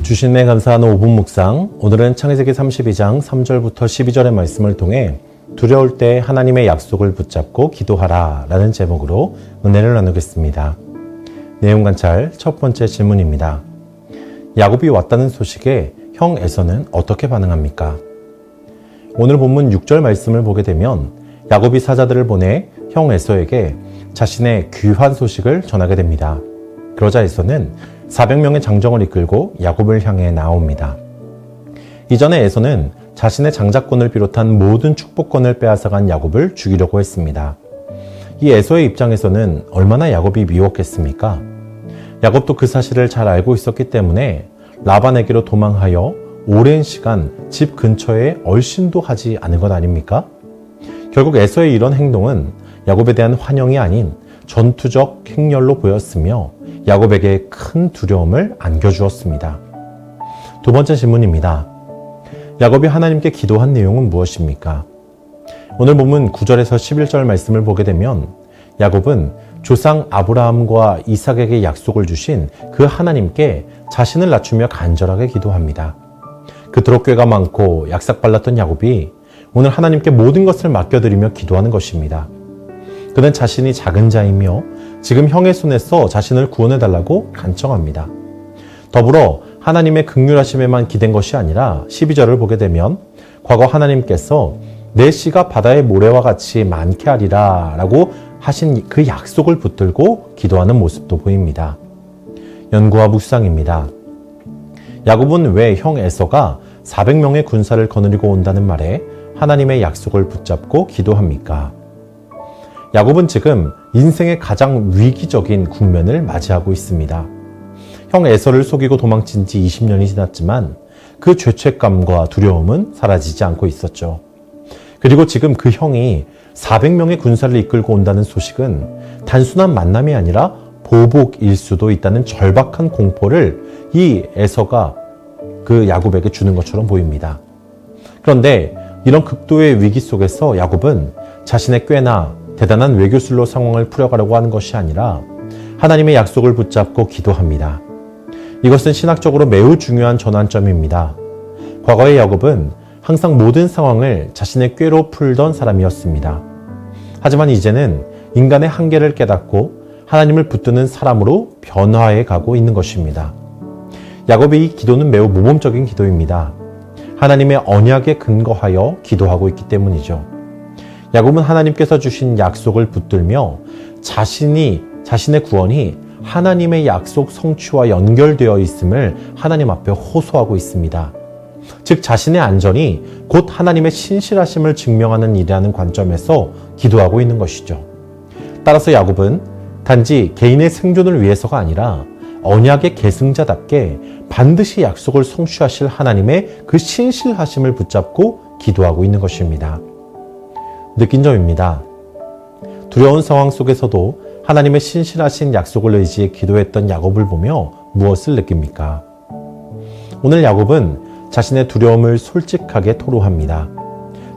주신에 감사하는 5분 묵상. 오늘은 창세기 32장 3절부터 12절의 말씀을 통해 두려울 때 하나님의 약속을 붙잡고 기도하라 라는 제목으로 은혜를 나누겠습니다. 내용 관찰 첫 번째 질문입니다. 야곱이 왔다는 소식에 형 에서는 어떻게 반응합니까? 오늘 본문 6절 말씀을 보게 되면 야곱이 사자들을 보내 형 에서에게 자신의 귀한 소식을 전하게 됩니다. 그러자 에서는 400명의 장정을 이끌고 야곱을 향해 나옵니다. 이전에 에서는 자신의 장자권을 비롯한 모든 축복권을 빼앗아간 야곱을 죽이려고 했습니다. 이 에서의 입장에서는 얼마나 야곱이 미웠겠습니까? 야곱도 그 사실을 잘 알고 있었기 때문에 라반에게로 도망하여 오랜 시간 집 근처에 얼씬도 하지 않은 것 아닙니까? 결국 에서의 이런 행동은 야곱에 대한 환영이 아닌 전투적 행렬로 보였으며 야곱에게 큰 두려움을 안겨주었습니다. 두 번째 질문입니다. 야곱이 하나님께 기도한 내용은 무엇입니까? 오늘 본문 9절에서 11절 말씀을 보게 되면 야곱은 조상 아브라함과 이삭에게 약속을 주신 그 하나님께 자신을 낮추며 간절하게 기도합니다. 그토록 꾀가 많고 약삭발랐던 야곱이 오늘 하나님께 모든 것을 맡겨드리며 기도하는 것입니다. 그는 자신이 작은 자이며 지금 형의 손에서 자신을 구원해달라고 간청합니다. 더불어 하나님의 긍휼하심에만 기댄 것이 아니라 12절을 보게 되면 과거 하나님께서 내 씨가 바다의 모래와 같이 많게 하리라 라고 하신 그 약속을 붙들고 기도하는 모습도 보입니다. 연구와 묵상입니다. 야곱은 왜 형 에서가 400명의 군사를 거느리고 온다는 말에 하나님의 약속을 붙잡고 기도합니까? 야곱은 지금 인생의 가장 위기적인 국면을 맞이하고 있습니다. 형 에서를 속이고 도망친 지 20년이 지났지만 그 죄책감과 두려움은 사라지지 않고 있었죠. 그리고 지금 그 형이 400명의 군사를 이끌고 온다는 소식은 단순한 만남이 아니라 보복일 수도 있다는 절박한 공포를 이 에서가 그 야곱에게 주는 것처럼 보입니다. 그런데 이런 극도의 위기 속에서 야곱은 자신의 꾀나 대단한 외교술로 상황을 풀어가려고 하는 것이 아니라 하나님의 약속을 붙잡고 기도합니다. 이것은 신학적으로 매우 중요한 전환점입니다. 과거의 야곱은 항상 모든 상황을 자신의 꾀로 풀던 사람이었습니다. 하지만 이제는 인간의 한계를 깨닫고 하나님을 붙드는 사람으로 변화해 가고 있는 것입니다. 야곱의 이 기도는 매우 모범적인 기도입니다. 하나님의 언약에 근거하여 기도하고 있기 때문이죠. 야곱은 하나님께서 주신 약속을 붙들며 자신의 구원이 하나님의 약속 성취와 연결되어 있음을 하나님 앞에 호소하고 있습니다. 즉 자신의 안전이 곧 하나님의 신실하심을 증명하는 일이라는 관점에서 기도하고 있는 것이죠. 따라서 야곱은 단지 개인의 생존을 위해서가 아니라 언약의 계승자답게 반드시 약속을 성취하실 하나님의 그 신실하심을 붙잡고 기도하고 있는 것입니다. 느낀 점입니다. 두려운 상황 속에서도 하나님의 신실하신 약속을 의지해 기도했던 야곱을 보며 무엇을 느낍니까? 오늘 야곱은 자신의 두려움을 솔직하게 토로합니다.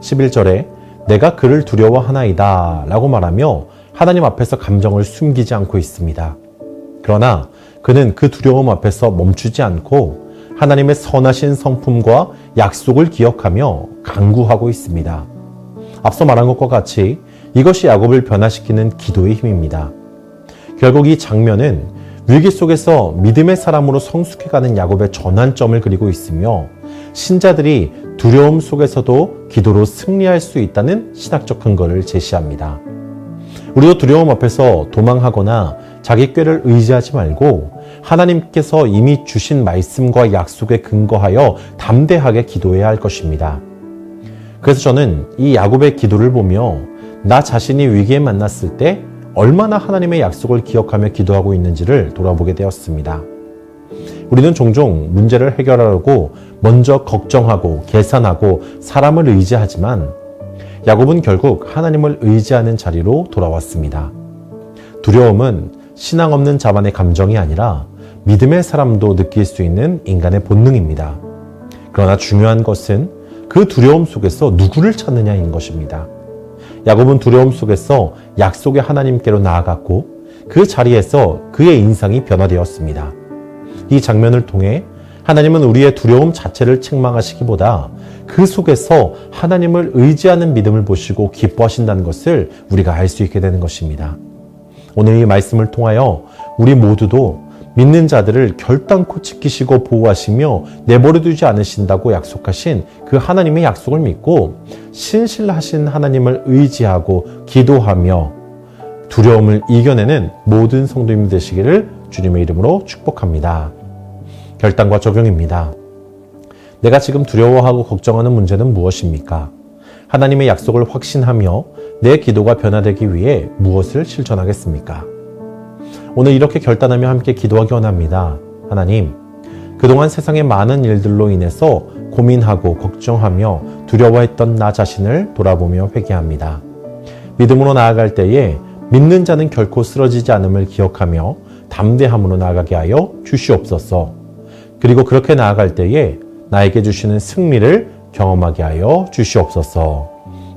11절에 내가 그를 두려워하나이다 라고 말하며 하나님 앞에서 감정을 숨기지 않고 있습니다. 그러나 그는 그 두려움 앞에서 멈추지 않고 하나님의 선하신 성품과 약속을 기억하며 간구하고 있습니다. 앞서 말한 것과 같이 이것이 야곱을 변화시키는 기도의 힘입니다. 결국 이 장면은 위기 속에서 믿음의 사람으로 성숙해가는 야곱의 전환점을 그리고 있으며 신자들이 두려움 속에서도 기도로 승리할 수 있다는 신학적 근거를 제시합니다. 우리도 두려움 앞에서 도망하거나 자기 꾀를 의지하지 말고 하나님께서 이미 주신 말씀과 약속에 근거하여 담대하게 기도해야 할 것입니다. 그래서 저는 이 야곱의 기도를 보며 나 자신이 위기에 만났을 때 얼마나 하나님의 약속을 기억하며 기도하고 있는지를 돌아보게 되었습니다. 우리는 종종 문제를 해결하려고 먼저 걱정하고 계산하고 사람을 의지하지만 야곱은 결국 하나님을 의지하는 자리로 돌아왔습니다. 두려움은 신앙 없는 자만의 감정이 아니라 믿음의 사람도 느낄 수 있는 인간의 본능입니다. 그러나 중요한 것은 그 두려움 속에서 누구를 찾느냐인 것입니다. 야곱은 두려움 속에서 약속의 하나님께로 나아갔고 그 자리에서 그의 인상이 변화되었습니다. 이 장면을 통해 하나님은 우리의 두려움 자체를 책망하시기보다 그 속에서 하나님을 의지하는 믿음을 보시고 기뻐하신다는 것을 우리가 알 수 있게 되는 것입니다. 오늘 이 말씀을 통하여 우리 모두도 믿는 자들을 결단코 지키시고 보호하시며 내버려두지 않으신다고 약속하신 그 하나님의 약속을 믿고 신실하신 하나님을 의지하고 기도하며 두려움을 이겨내는 모든 성도님 되시기를 주님의 이름으로 축복합니다. 결단과 적용입니다. 내가 지금 두려워하고 걱정하는 문제는 무엇입니까? 하나님의 약속을 확신하며 내 기도가 변화되기 위해 무엇을 실천하겠습니까? 오늘 이렇게 결단하며 함께 기도하기 원합니다. 하나님, 그동안 세상의 많은 일들로 인해서 고민하고 걱정하며 두려워했던 나 자신을 돌아보며 회개합니다. 믿음으로 나아갈 때에 믿는 자는 결코 쓰러지지 않음을 기억하며 담대함으로 나아가게 하여 주시옵소서. 그리고 그렇게 나아갈 때에 나에게 주시는 승리를 경험하게 하여 주시옵소서.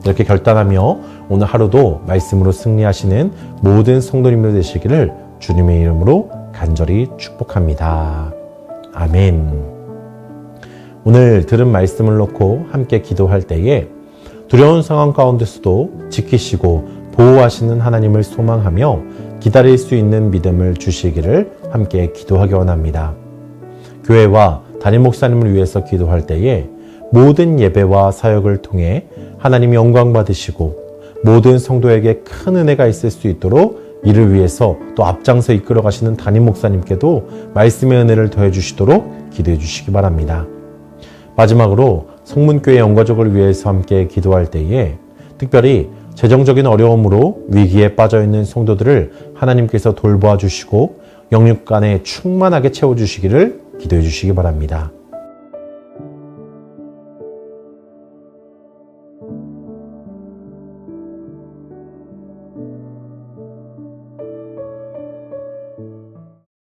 이렇게 결단하며 오늘 하루도 말씀으로 승리하시는 모든 성도님들 되시기를 주님의 이름으로 간절히 축복합니다. 아멘. 오늘 들은 말씀을 놓고 함께 기도할 때에 두려운 상황 가운데서도 지키시고 보호하시는 하나님을 소망하며 기다릴 수 있는 믿음을 주시기를 함께 기도하기 원합니다. 교회와 담임 목사님을 위해서 기도할 때에 모든 예배와 사역을 통해 하나님이 영광 받으시고 모든 성도에게 큰 은혜가 있을 수 있도록 이를 위해서 또 앞장서 이끌어 가시는 담임 목사님께도 말씀의 은혜를 더해 주시도록 기도해 주시기 바랍니다. 마지막으로 성문교회 영가족을 위해서 함께 기도할 때에 특별히 재정적인 어려움으로 위기에 빠져 있는 성도들을 하나님께서 돌보아 주시고 영육간에 충만하게 채워 주시기를 기도해 주시기 바랍니다.